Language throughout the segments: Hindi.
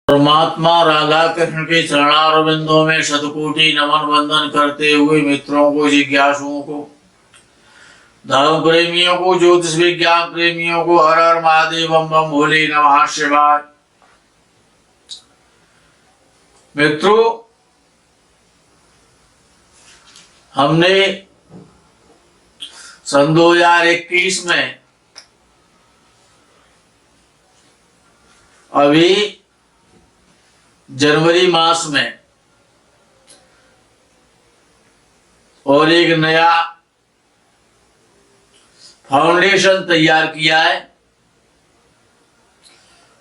परमात्मा राधा कृष्ण के चरणारविंदों में शतकोटि नमन वंदन करते हुए मित्रों को, जिज्ञासुओं को, धर्म प्रेमियों को, ज्योतिष विज्ञान प्रेमियों को हर हर महादेव बम बम भोले नमः शिवाय। मित्रों, हमने सन 2021 में अभी जनवरी मास में और एक नया फाउंडेशन तैयार किया है।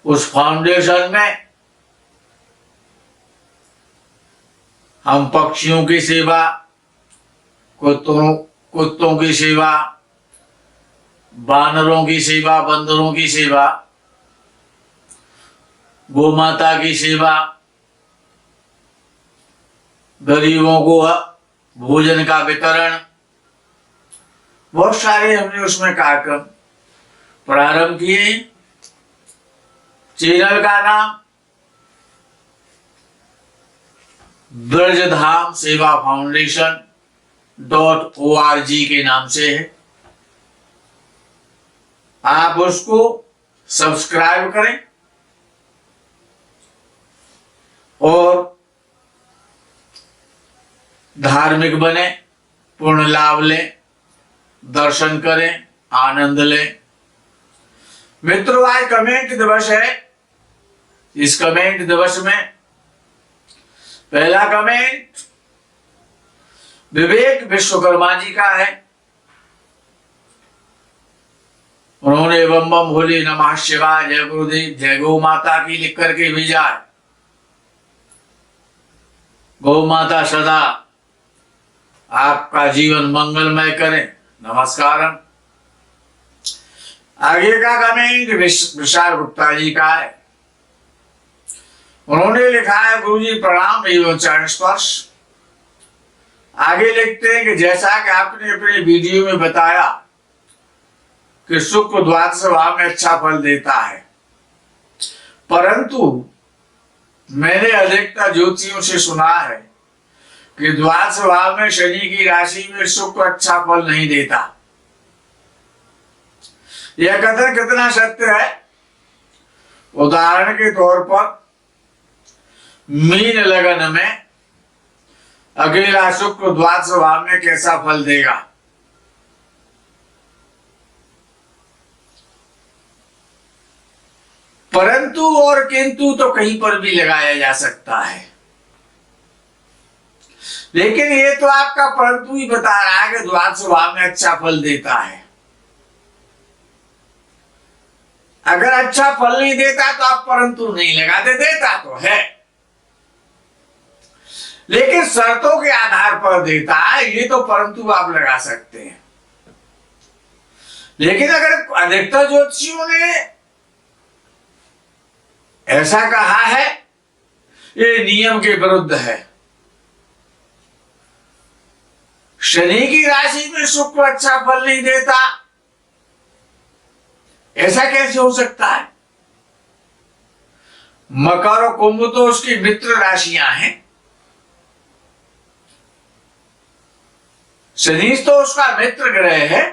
उस फाउंडेशन में हम पक्षियों की सेवा, कुत्तों की सेवा, बानरों की सेवा, बंदरों की सेवा, गोमाता की सेवा, गरीबों को भोजन का वितरण, बहुत सारे हमने उसमें कार्यक्रम प्रारंभ किए। चैनल का नाम ब्रजधाम सेवा फाउंडेशन .org के नाम से है। आप उसको सब्सक्राइब करें और धार्मिक बने, पूर्ण लाभ लें, दर्शन करें, आनंद लें। मित्रों, आज कमेंट दिवस है। इस कमेंट दिवस में पहला कमेंट विवेक विश्वकर्मा जी का है। उन्होंने बम बम भोले नमः शिवाय, जय गुरुदेव, जय गौ माता की लिख करके भेजा है। गौ माता सदा आपका जीवन मंगलमय करें। नमस्कारम। आगे का कमेंट विशाल गुप्ता जी का है। उन्होंने लिखा है, गुरुजी प्रणाम एवं चरण स्पर्श। आगे लिखते हैं कि जैसा कि आपने अपने वीडियो में बताया कि शुक्र द्वादश भाव में अच्छा फल देता है, परंतु मैंने अधिकतर ज्योतिषियों से सुना है कि द्वादश भाव में शनि की राशि में शुक्र अच्छा फल नहीं देता। यह कथन कितना सत्य है? उदाहरण के तौर पर मीन लगन में अकेला शुक्र द्वादश भाव में कैसा फल देगा? परंतु और किंतु तो कहीं पर भी लगाया जा सकता है, लेकिन ये तो आपका परंतु ही बता रहा है कि द्वादश भाव में अच्छा फल देता है। अगर अच्छा फल नहीं देता तो आप परंतु नहीं लगाते, देता तो है लेकिन शर्तों के आधार पर देता है, ये तो परंतु आप लगा सकते हैं। लेकिन अगर अधिकतर ज्योतिषियों ने ऐसा कहा है, ये नियम के विरुद्ध है। शनि की राशि में शुक्र अच्छा फल नहीं देता, ऐसा कैसे हो सकता है? मकर और कुंभ तो उसकी मित्र राशियां हैं, शनि तो उसका मित्र ग्रह है,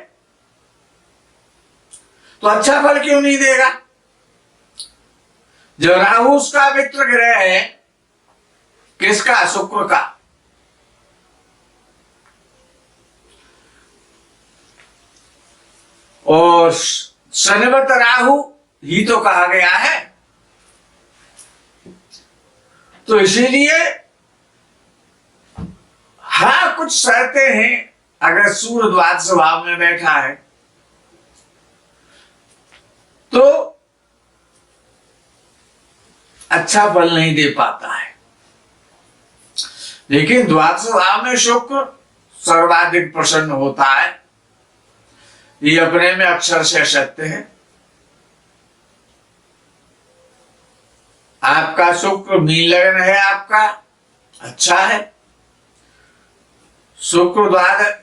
तो अच्छा फल क्यों नहीं देगा? जब राहु उसका मित्र ग्रह है, किसका? शुक्र का। और शनिवत राहु ही तो कहा गया है, तो इसीलिए हाँ, कुछ शर्तें हैं। अगर सूर्य द्वादश भाव में बैठा है तो अच्छा फल नहीं दे पाता है, लेकिन द्वादश भाव में शुक्र सर्वाधिक प्रसन्न होता है। ये अपने में अक्षर से सत्य है। आपका शुक्र मीन लगन है, आपका अच्छा है। शुक्र द्वादश,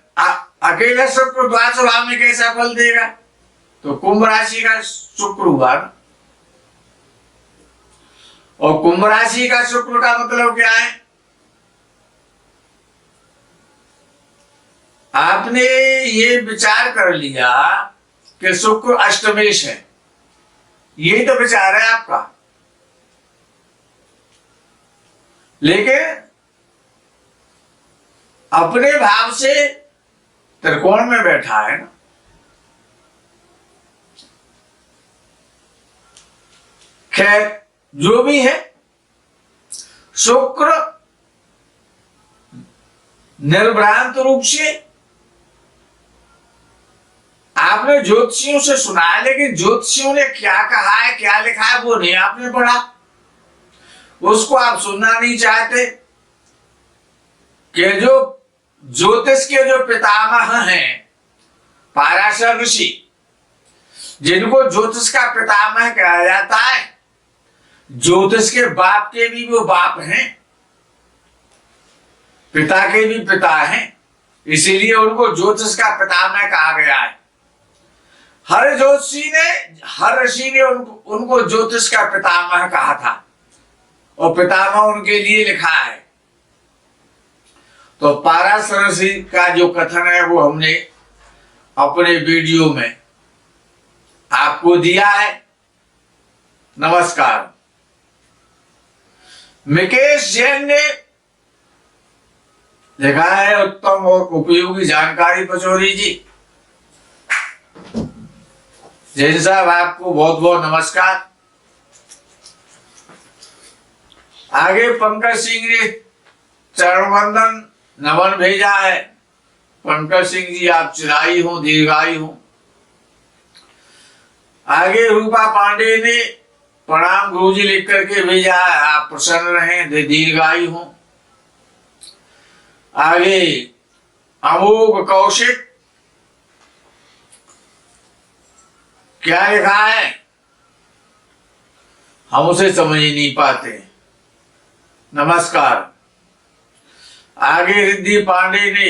अकेले शुक्र द्वादश भाव में कैसा फल देगा? तो कुंभ राशि का शुक्र हुआ। और कुंभ राशि का शुक्र का मतलब क्या है? आपने ये विचार कर लिया कि शुक्र अष्टमेश है, यही तो विचार है आपका, लेकिन अपने भाव से त्रिकोण में बैठा है ना। खैर जो भी है, शुक्र निर्भ्रांत रूप से आपने ज्योतिषियों से सुना है, लेकिन ज्योतिषियों ने क्या कहा है, क्या लिखा है, वो नहीं आपने पढ़ा, उसको आप सुनना नहीं चाहते। कि जो ज्योतिष के जो पितामह हैं, पाराशर ऋषि, जिनको ज्योतिष का पितामह कहा जाता है, ज्योतिष के बाप के भी वो बाप हैं, पिता के भी पिता हैं, इसीलिए उनको ज्योतिष का पितामह कहा गया है। हर ज्योतिषी ने, हर ऋषि ने उनको ज्योतिष का पितामह कहा था, और पितामह उनके लिए लिखा है। तो पाराशर ऋषि का जो कथन है वो हमने अपने वीडियो में आपको दिया है। नमस्कार। मिकेश जैन ने लिखा है, उत्तम और उपयोगी जानकारी पचौरी जी। जैन साहब आपको बहुत बहुत नमस्कार। आगे पंकज सिंह ने चरण वंदन नमन भेजा है। पंकज सिंह जी आप चिराई हो, दीर्घायु हो। आगे रूपा पांडे ने प्रणाम गुरुजी लिख करके भेजा है, आप प्रसन्न रहें, दीर्घायु हो। आगे अमोघ कौशिक, क्या लिखा है हम उसे समझ ही नहीं पाते। नमस्कार। आगे रिद्धि पांडे ने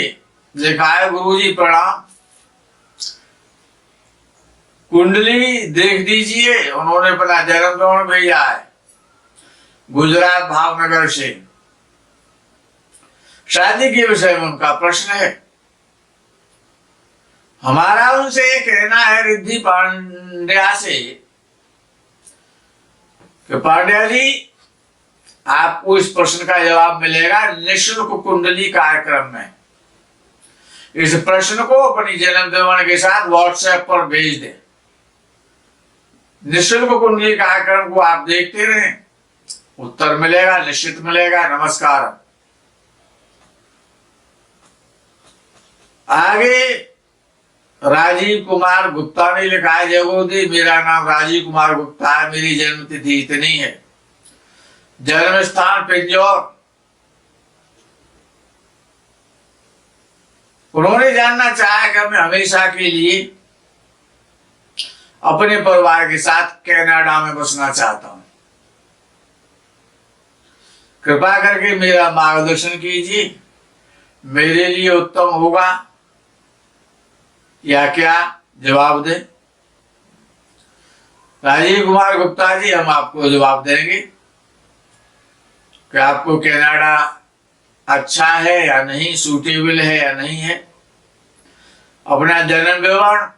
लिखा है, गुरुजी प्रणाम, कुंडली देख दीजिए। उन्होंने अपना जन्म प्रमाण भेजा है, गुजरात भावनगर से। शादी के विषय में उनका प्रश्न है। हमारा उनसे ये कहना है रिद्धि पांड्या से कि पांड्या जी आपको इस प्रश्न का जवाब मिलेगा निःशुल्क कुंडली कार्यक्रम में। इस प्रश्न को अपनी जन्म प्रमाण के साथ व्हाट्सएप पर भेज दें। निःशुल्क कुंडली कार्यक्रम को आप देखते रहें, उत्तर मिलेगा, निश्चित मिलेगा। नमस्कार। आगे राजीव कुमार गुप्ता ने लिखा है, जय गुरुदेव, मेरा नाम राजीव कुमार गुप्ता है, मेरी जन्म तिथि इतनी है, जन्म स्थान पिंजौर। उन्होंने जानना चाहा कि मैं हमेशा के लिए अपने परिवार के साथ कनाडा में बसना चाहता हूं, कृपा करके मेरा मार्गदर्शन कीजिए, मेरे लिए उत्तम होगा या क्या? जवाब दें। राजीव कुमार गुप्ता जी, हम आपको जवाब देंगे कि आपको कनाडा अच्छा है या नहीं, सूटेबल है या नहीं है। अपना जन्म विवरण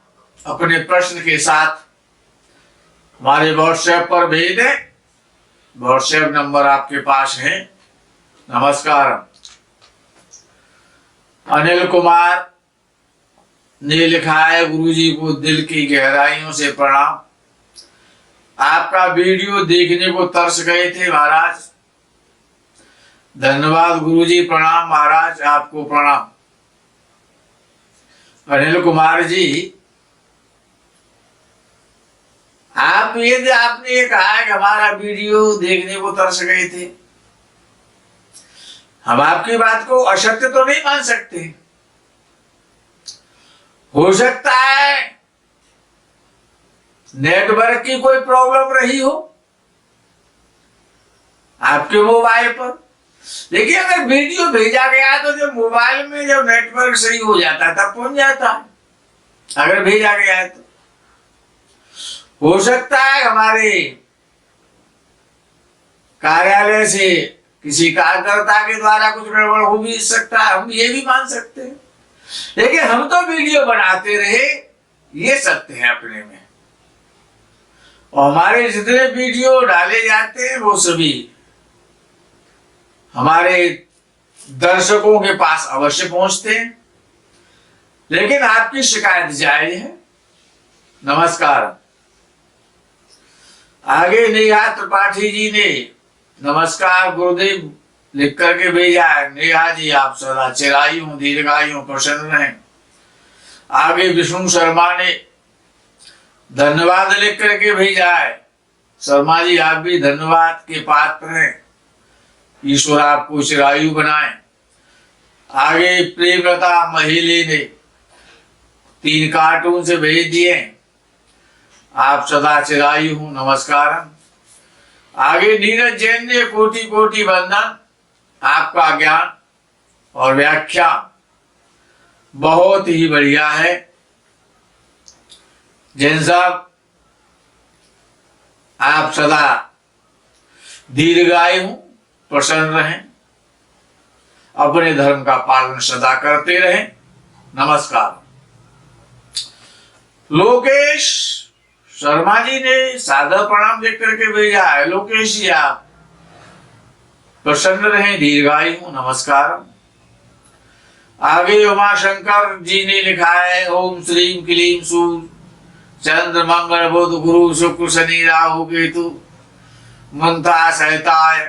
अपने प्रश्न के साथ हमारे व्हाट्सएप पर भेज दें। व्हाट्सएप नंबर आपके पास है। नमस्कार। अनिल कुमार ने लिखा है, गुरुजी को दिल की गहराइयों से प्रणाम, आपका वीडियो देखने को तरस गए थे महाराज। धन्यवाद गुरुजी, प्रणाम महाराज, आपको प्रणाम। अनिल कुमार जी, आपने ये कहा है कि हमारा वीडियो देखने को तरस गए थे, हम आपकी बात को असत्य तो नहीं मान सकते। हो सकता है नेटवर्क की कोई प्रॉब्लम रही हो आपके मोबाइल पर, लेकिन अगर वीडियो भेजा गया तो जब मोबाइल में जब नेटवर्क सही हो जाता है तब पहुंच जाता है, अगर भेजा गया है तो। हो सकता है हमारे कार्यालय से किसी कार्यकर्ता के द्वारा कुछ गड़बड़ हो भी सकता है, हम ये भी मान सकते हैं, लेकिन हम तो वीडियो बनाते रहे, ये सत्य है अपने में। और हमारे जितने वीडियो डाले जाते हैं वो सभी हमारे दर्शकों के पास अवश्य पहुंचते हैं, लेकिन आपकी शिकायत जायज है। नमस्कार। आगे नेहा त्रिपाठी जी ने नमस्कार गुरुदेव लिख करके भेजा है। नेहा जी आप सदा चिरायु दीर्घायु प्रसन्न रहें। आगे विष्णु शर्मा ने धन्यवाद लिख करके भेजा है। शर्मा जी आप भी धन्यवाद के पात्र हैं, ईश्वर आपको चिरायु बनाए। आगे प्रेमलता महिली ने 3 कार्टून से भेज दिए, आप सदा चिरायु हूं, नमस्कार। आगे नीरज जैन ने कोटि कोटि वंदन, आपका ज्ञान और व्याख्या बहुत ही बढ़िया है। जैन साहब आप सदा दीर्घायु प्रसन्न रहें, अपने धर्म का पालन सदा करते रहें, नमस्कार। लोकेश शर्मा जी ने सादर प्रणाम लिख करके भेजा है। लोकेश जी आप प्रसन्न रहें, दीर्घायु, नमस्कार। आगे उमाशंकर जी ने लिखा है ओम श्रीम क्लीम सू चंद्र मंगल बुध गुरु शुक्र शनि राहु केतु मंता सहताय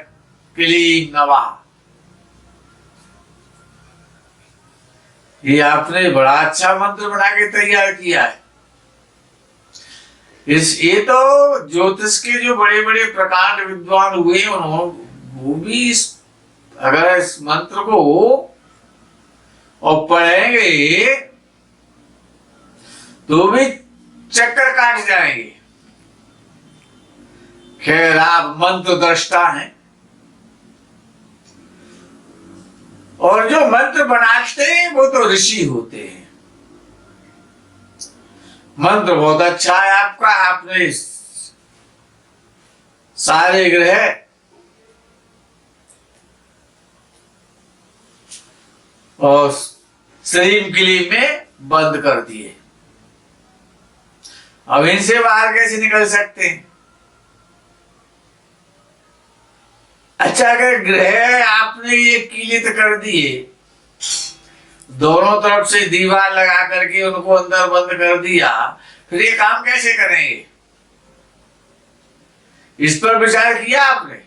क्लीम नमः। ये आपने बड़ा अच्छा मंत्र बना के तैयार किया है। ये तो ज्योतिष के जो बड़े बड़े प्रकांड विद्वान हुए उन्होंने वो भी अगर इस मंत्र को और पढ़ेंगे तो भी चक्कर काट जाएंगे। खैर आप मंत्र दृष्टा हैं, और जो मंत्र बनाते हैं वो तो ऋषि होते हैं। मंत्र बहुत अच्छा है आपका, आपने सारे ग्रह और सलीम किली में बंद कर दिए। अब इनसे बाहर कैसे निकल सकते हैं? अच्छा, अगर ग्रह आपने ये किलित कर दिए, दोनों तरफ से दीवार लगा करके उनको अंदर बंद कर दिया, फिर ये काम कैसे करेंगे? इस पर विचार किया आपने?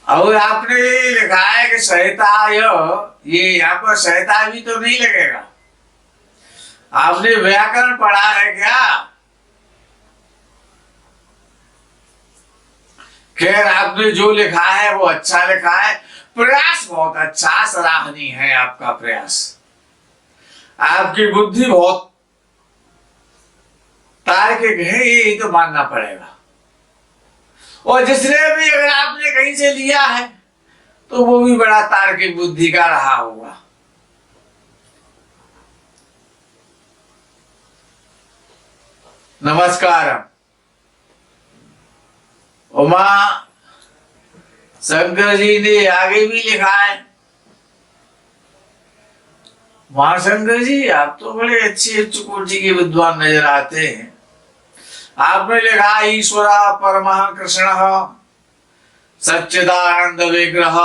और आपने लिखा है कि सहता, ये यहाँ पर सहता भी तो नहीं लगेगा। आपने व्याकरण पढ़ा है क्या? खैर आपने जो लिखा है वो अच्छा लिखा है, प्रयास बहुत अच्छा, सराहनीय है आपका प्रयास। आपकी बुद्धि बहुत तार्किक है, ये तो मानना पड़ेगा। और जिसने भी अगर आपने कहीं से लिया है तो वो भी बड़ा तार्किक बुद्धि का रहा होगा। नमस्कार। उमा शंकर जी ने आगे भी लिखा है। महाशंकर जी आप तो बड़े अच्छे उच्च कोटि के विद्वान नजर आते हैं। आपने लिखा ईश्वर परमः कृष्ण सच्चिदानंद विग्रह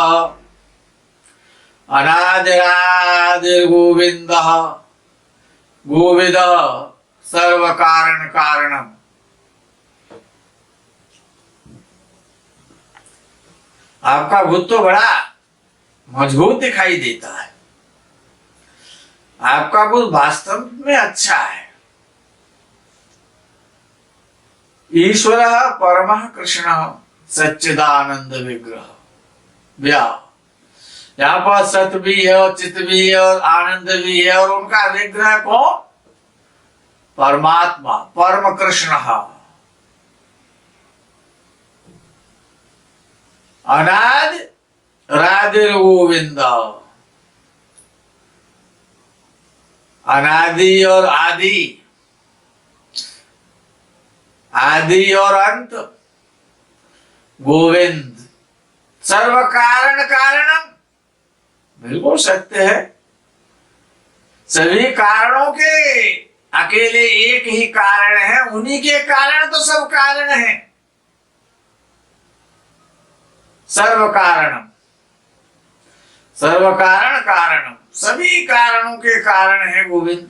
अनादिरादिर् गोविंद गोविद सर्व कारण कारणम। आपका बुद्ध तो बड़ा मजबूत दिखाई देता है। आपका बुद्ध वास्तव में अच्छा है। ईश्वर परमः कृष्ण सच्चिदानंद विग्रह व्या, यहाँ पर सत्य भी है और चित्त भी है और आनंद भी है, और उनका विग्रह कौन? परमात्मा, परम कृष्ण। अनादि राधे गोविंद अनादि और आदि, आदि और अंत, गोविंद सर्व कारण कारणम। बिल्कुल सत्य है। सभी कारणों के अकेले एक ही कारण है, उन्हीं के कारण तो सब कारण है। सर्व कारणम, सर्व कारण कारणम, सभी कारणों के कारण है गोविंद।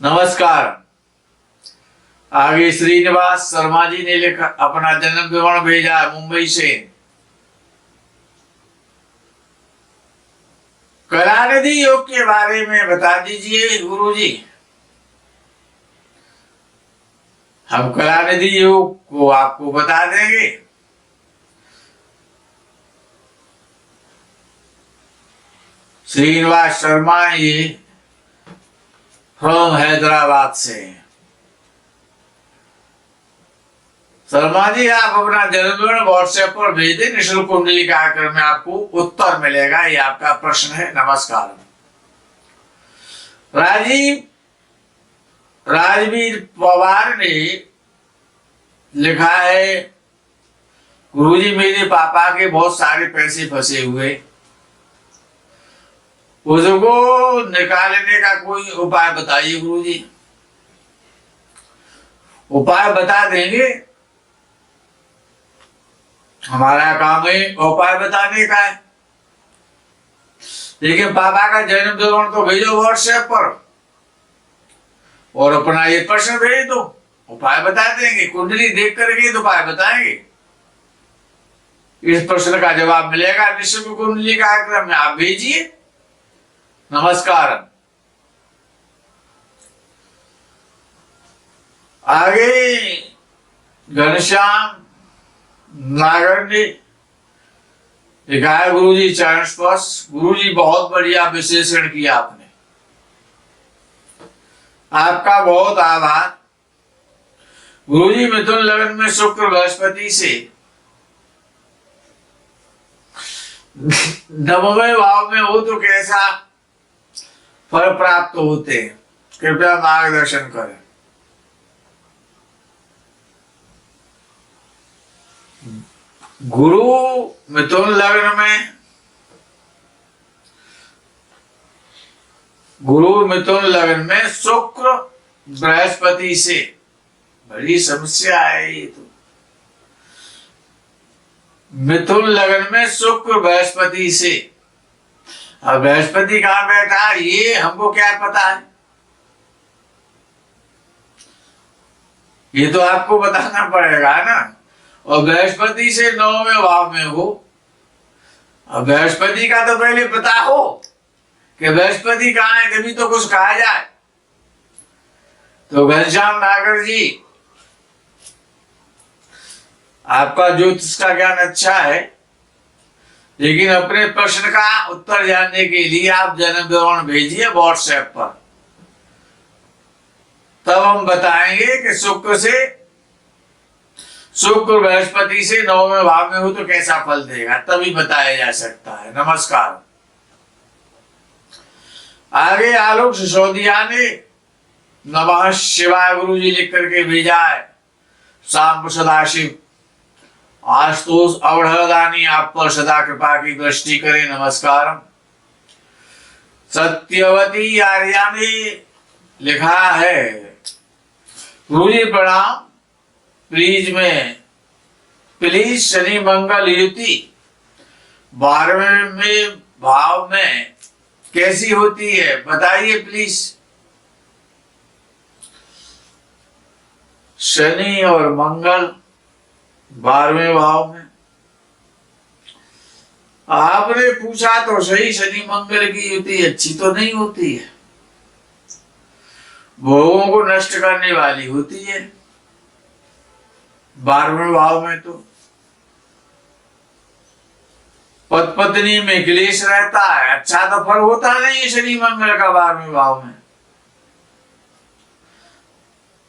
नमस्कार। आगे श्रीनिवास शर्मा जी ने लिखा, अपना जन्म विवरण भेजा मुंबई से। कलानिधि योग के बारे में बता दीजिए गुरुजी। हम कलानिधि योग को आपको बता देंगे। श्रीनिवास शर्मा ये फ्रॉम हैदराबाद से। शर्मा जी आप अपना जन्म विवरण व्हाट्सएप पर भेज दें, निःशुल्क कुंडली कार्यक्रम में आपको उत्तर मिलेगा। ये आपका प्रश्न है। नमस्कार। राजवीर पवार ने लिखा है, गुरुजी मेरे पापा के बहुत सारे पैसे फंसे हुए, उसको निकालने का कोई उपाय बताइए गुरुजी। उपाय बता देंगे, हमारा काम है उपाय बताने का है। लेकिन पापा का जन्म विवरण तो भेजो व्हाट्सएप पर और अपना ये प्रश्न भेज दो, उपाय बता देंगे। कुंडली देख करके तो उपाय बताएंगे। इस प्रश्न का जवाब मिलेगा निःशुल्क कुंडली कार्यक्रम में, आप भेजिए। नमस्कार। आगे घनश्याम नागर ने लिखा है, गुरुजी चरण स्पर्श। गुरुजी बहुत बढ़िया विश्लेषण किया आपने, आपका बहुत आभार। गुरुजी मिथुन लग्न में शुक्र बृहस्पति से नवमें भाव में हो तो कैसा फल प्राप्त होते हैं, कृपया मार्गदर्शन करें। गुरु मिथुन लग्न में, गुरु मिथुन लग्न में शुक्र बृहस्पति से, बड़ी समस्या है ये तो। मिथुन लग्न में शुक्र बृहस्पति से, अब बृहस्पति कहां बैठा ये हमको क्या पता है, ये तो आपको बताना पड़ेगा ना। और बृहस्पति से 9वें भाव में हो, अब बृहस्पति का तो पहले पता हो कि बृहस्पति कहाँ है, तभी तो कुछ कहा जाए। तो घनश्याम नागर जी, आपका ज्योतिष का ज्ञान अच्छा है, लेकिन अपने प्रश्न का उत्तर जानने के लिए आप जन्म विवरण भेजिए व्हाट्सएप पर, तब हम बताएंगे कि शुक्र बृहस्पति से 9वें भाव में हो तो कैसा फल देगा, तभी बताया जा सकता है। नमस्कार। आगे आलोक सिसोदिया ने नमः शिवाय गुरुजी लिख करके भेजा है। शाम सदाशिव आशुतोष अवढ़दानी आप पर सदा कृपा की दृष्टि करें। नमस्कार। सत्यवती आर्या ने लिखा है, गुरुजी प्रणाम। प्लीज शनि मंगल युति 12वें भाव में कैसी होती है बताइए प्लीज। शनि और मंगल 12वें भाव में, आपने पूछा तो सही, शनि मंगल की युति अच्छी तो नहीं होती है, भोगों को नष्ट करने वाली होती है 12वें भाव में। तो पति पत्नी में क्लेश रहता है, अच्छा तो फल होता नहीं है शनि मंगल का 12वें भाव में।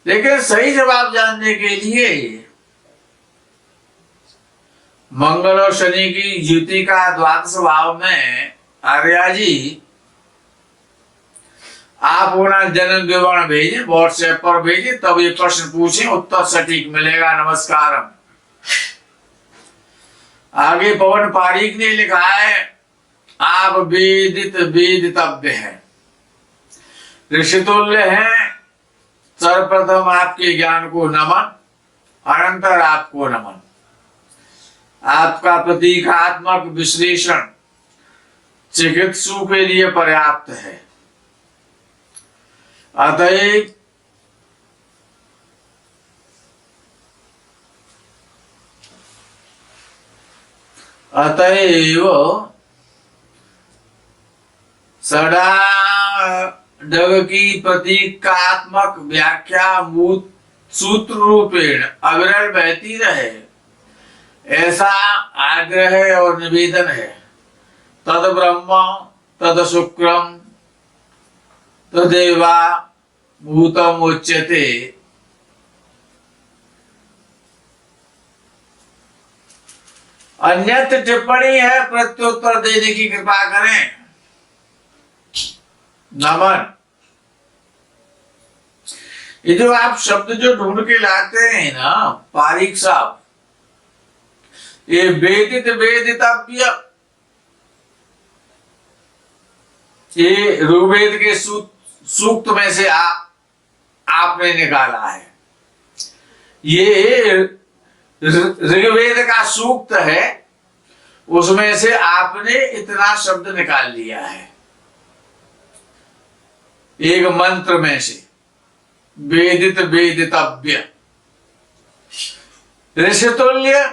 लेकिन सही जवाब जानने के लिए मंगल और शनि की युति का द्वादश भाव में आर्या जी, आप अपना जन्म विवरण भेजें, व्हाट्सएप पर भेजें, तब ये प्रश्न पूछें, उत्तर सटीक मिलेगा। नमस्कार। आगे पवन पारीक ने लिखा है, आप वेदित वेदितव्य हैं, ऋषितुल्य हैं। सर्वप्रथम आपके ज्ञान को नमन, अनंतर आपको नमन। आपका प्रतीकात्मक विश्लेषण चिकित्सु के लिए पर्याप्त है। अतएव सडाडग की प्रतीकात्मक व्याख्या मूत सूत्र रूपेण अविरल बहती रहे, ऐसा आग्रह और निवेदन है। तद ब्रह्म तद शुक्रम तदेवा भूतम उच्यते। अन्यत्र टिप्पणी है, प्रत्युत्तर देने की कृपा करें। नमन, ये जो आप शब्द जो ढूंढ के लाते हैं ना पारीक साहब, ये वेदित वेदितव्य, ये ऋग्वेद के सूक्त में से आपने निकाला है। ये ऋग्वेद का सूक्त है, उसमें से आपने इतना शब्द निकाल लिया है एक मंत्र में से। वेदित वेदितव्य, ऋषितुल्य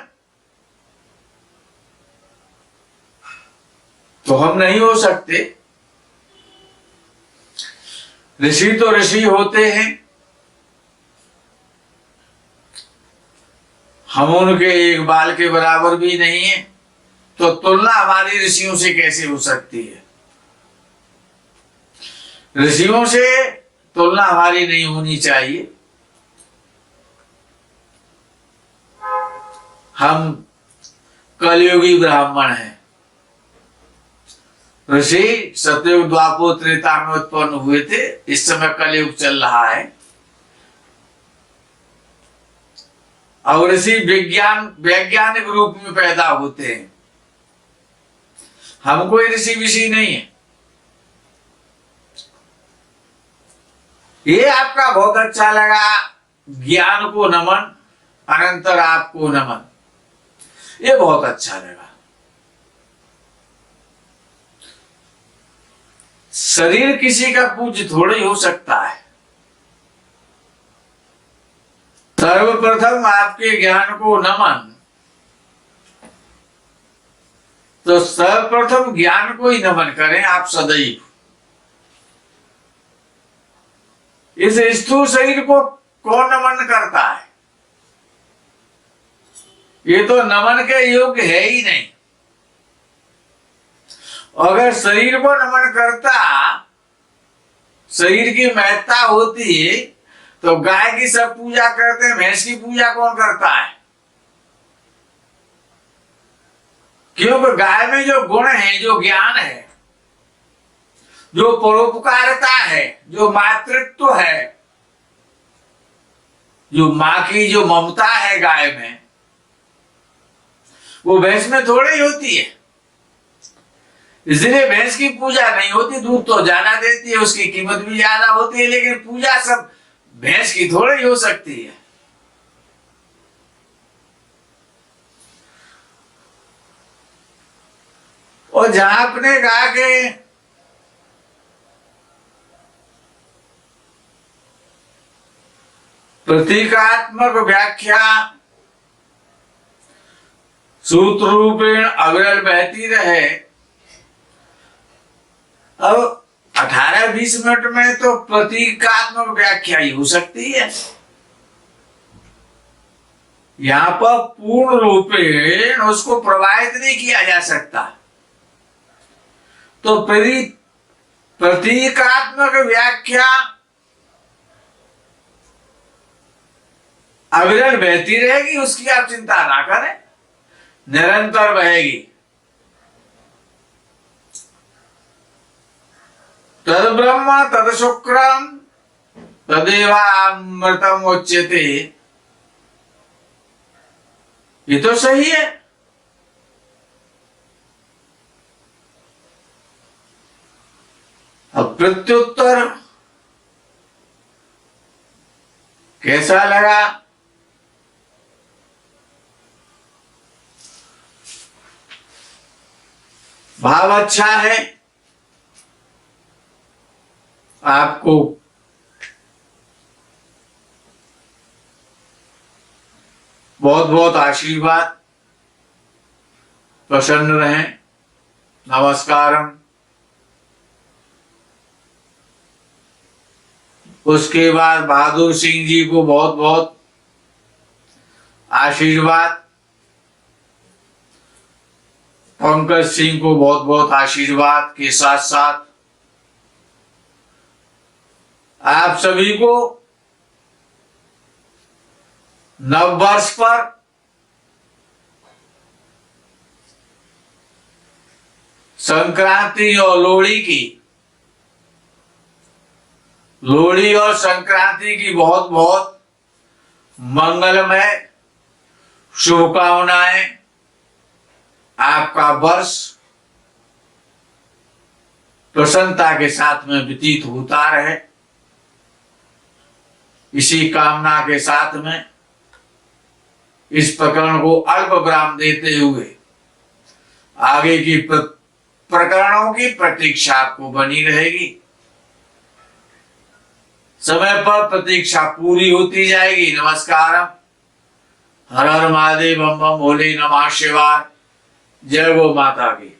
तो हम नहीं हो सकते। ऋषि तो ऋषि होते हैं, हम उनके एक बाल के बराबर भी नहीं है, तो तुलना हमारी ऋषियों से कैसे हो सकती है? ऋषियों से तुलना हमारी नहीं होनी चाहिए। हम कलयुगी ब्राह्मण हैं। ऋषि सतयुग द्वापर त्रेता में उत्पन्न हुए थे, इस समय कलयुग चल रहा है। और ऋषि वैज्ञानिक रूप में पैदा होते हैं। हम कोई ऋषि विषि नहीं है। ये आपका बहुत अच्छा लगा, ज्ञान को नमन, अनंतर आपको नमन, ये बहुत अच्छा लगा। शरीर किसी का पूज्य थोड़ा ही हो सकता है। सर्वप्रथम आपके ज्ञान को नमन, तो सर्वप्रथम ज्ञान को ही नमन करें आप सदैव। इस स्थूल शरीर को कौन नमन करता है? ये तो नमन के योग्य है ही नहीं। अगर शरीर को नमन करता, शरीर की महत्ता होती, तो गाय की सब पूजा करते हैं, भैंस की पूजा कौन करता है? क्योंकि गाय में जो गुण है, जो ज्ञान है, जो परोपकारिता है, जो मातृत्व है, जो माँ की जो ममता है गाय में, वो भैंस में थोड़ी होती है। इसलिए भैंस की पूजा नहीं होती। दूध तो ज्यादा देती है, उसकी कीमत भी ज्यादा होती है, लेकिन पूजा सब भैंस की थोड़ी हो सकती है। और जहां आपने कहा कि प्रतीकात्मक व्याख्या सूत्र रूपेण अविरल बहती रहे, अब 18-20 मिनट में तो प्रतीकात्मक व्याख्या ही हो सकती है। यहां पर पूर्ण रूपेण उसको प्रवाहित नहीं किया जा सकता। तो प्रतीकात्मक व्याख्या अविरल बहती रहेगी, उसकी आप चिंता ना करें, निरंतर बहेगी। तद ब्रह्म तद शुक्रम तदेवामृतम उच्यते। ये तो सही है। अब प्रत्युत्तर कैसा लगा? भाव अच्छा है? आपको बहुत बहुत आशीर्वाद। प्रसन्न रहें। नमस्कारम। उसके बाद बहादुर सिंह जी को बहुत बहुत आशीर्वाद। पंकज सिंह को बहुत बहुत आशीर्वाद के साथ साथ आप सभी को नव वर्ष पर संक्रांति और लोहड़ी और संक्रांति की बहुत बहुत मंगलमय शुभकामनाएं। आपका वर्ष प्रसन्नता के साथ में व्यतीत होता रहे, इसी कामना के साथ में इस प्रकरण को अल्प विराम देते हुए आगे की प्रकरणों की प्रतीक्षा आपको बनी रहेगी। समय पर प्रतीक्षा पूरी होती जाएगी। नमस्कार। हर हर महादेव। बम बम भोले। नमः शिवाय। जय गो माता की।